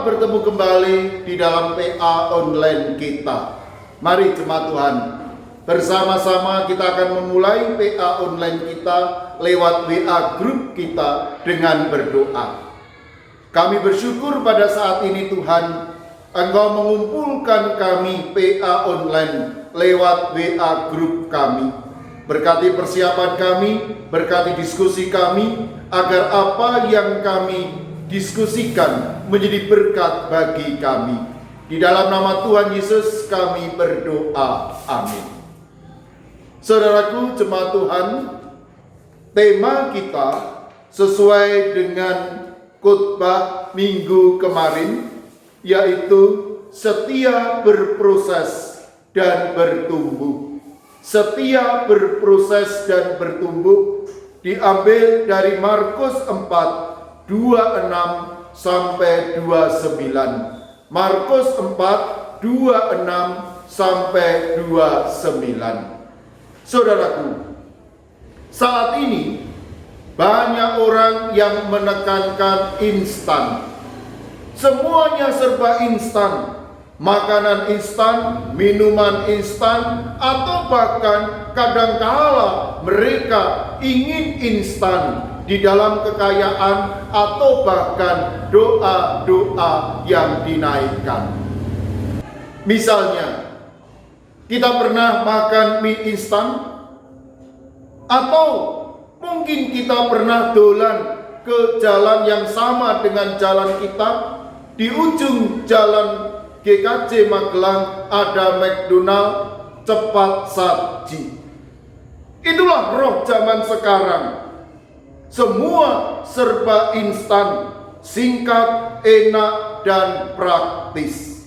Selamat bertemu kembali di dalam PA online kita. Mari jemaat Tuhan, bersama-sama kita akan memulai PA online kita lewat WA grup kita dengan berdoa. Kami bersyukur pada saat ini Tuhan, Engkau mengumpulkan kami PA online lewat WA grup kami. Berkati persiapan kami, berkati diskusi kami, agar apa yang kami diskusikan menjadi berkat bagi kami. Di dalam nama Tuhan Yesus kami berdoa. Amin. Saudaraku jemaat Tuhan, tema kita sesuai dengan khotbah minggu kemarin, yaitu setia berproses dan bertumbuh. Setia berproses dan bertumbuh diambil dari Markus 4 26 sampai 29. Markus 4 26 sampai 29. Saudaraku, saat ini banyak orang yang menekankan instan. Semuanya serba instan. Makanan instan, minuman instan, atau bahkan kadangkala mereka ingin instan di dalam kekayaan atau bahkan doa-doa yang dinaikkan. Misalnya, kita pernah makan mie instan, atau mungkin kita pernah dolan ke jalan yang sama dengan jalan kita. Di ujung jalan GKJ Magelang ada McDonald cepat saji. Itulah roh zaman sekarang. Semua serba instan, singkat, enak, dan praktis.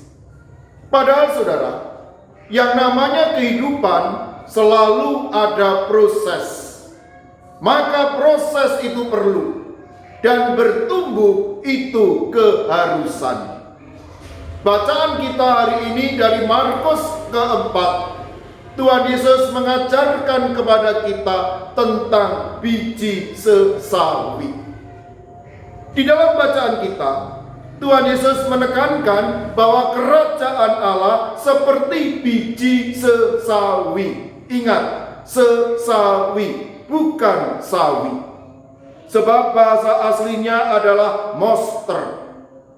Padahal saudara, yang namanya kehidupan selalu ada proses. Maka proses itu perlu, dan bertumbuh itu keharusan. Bacaan kita hari ini dari Markus keempat. Tuhan Yesus mengajarkan kepada kita tentang biji sesawi. Di dalam bacaan kita, Tuhan Yesus menekankan bahwa kerajaan Allah seperti biji sesawi. Ingat, sesawi, bukan sawi. Sebab bahasa aslinya adalah monster.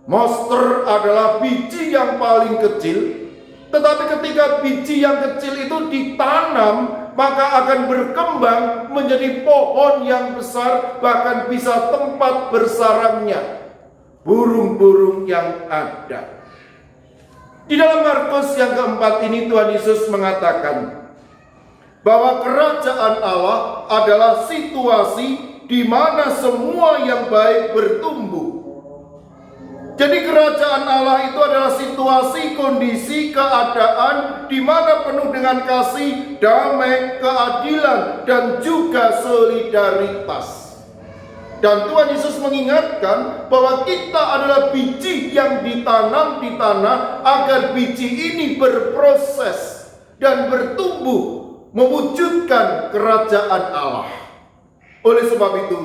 Monster adalah biji yang paling kecil. Tetapi ketika biji yang kecil itu ditanam, maka akan berkembang menjadi pohon yang besar, bahkan bisa tempat bersarangnya burung-burung yang ada. Di dalam Markus yang keempat ini Tuhan Yesus mengatakan bahwa kerajaan Allah adalah situasi di mana semua yang baik bertumbuh. Jadi kerajaan Allah itu adalah situasi, kondisi, keadaan di mana penuh dengan kasih, damai, keadilan, dan juga solidaritas. Dan Tuhan Yesus mengingatkan bahwa kita adalah biji yang ditanam di tanah agar biji ini berproses dan bertumbuh mewujudkan kerajaan Allah. Oleh sebab itu,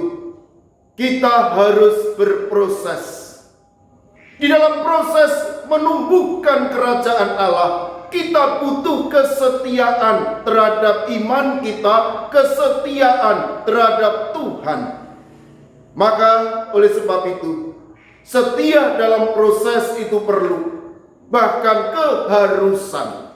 kita harus berproses. Di dalam proses menumbuhkan kerajaan Allah, kita butuh kesetiaan terhadap iman kita, kesetiaan terhadap Tuhan. Maka oleh sebab itu, setia dalam proses itu perlu, bahkan keharusan.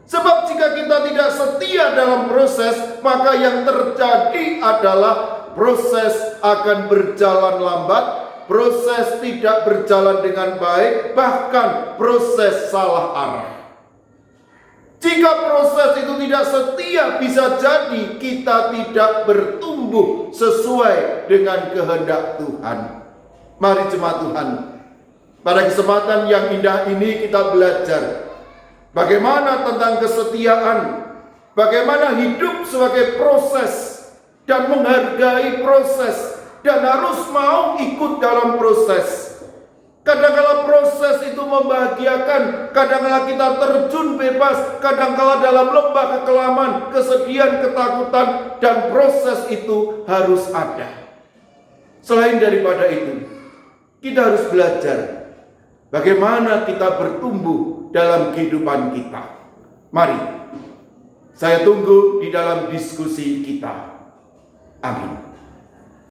Sebab jika kita tidak setia dalam proses, maka yang terjadi adalah proses akan berjalan lambat, proses tidak berjalan dengan baik, bahkan proses salah arah. Jika proses itu tidak setia, bisa jadi kita tidak bertumbuh sesuai dengan kehendak Tuhan. Mari jemaat Tuhan, pada kesempatan yang indah ini kita belajar bagaimana tentang kesetiaan, bagaimana hidup sebagai proses dan menghargai proses, dan harus mau ikut dalam proses. Kadangkala proses itu membahagiakan, kadangkala kita terjun bebas, kadangkala dalam lembah kekelaman, kesedihan, ketakutan, dan proses itu harus ada. Selain daripada itu, kita harus belajar Bagaimana kita bertumbuh dalam kehidupan kita? Mari, saya tunggu di dalam diskusi kita. Amin.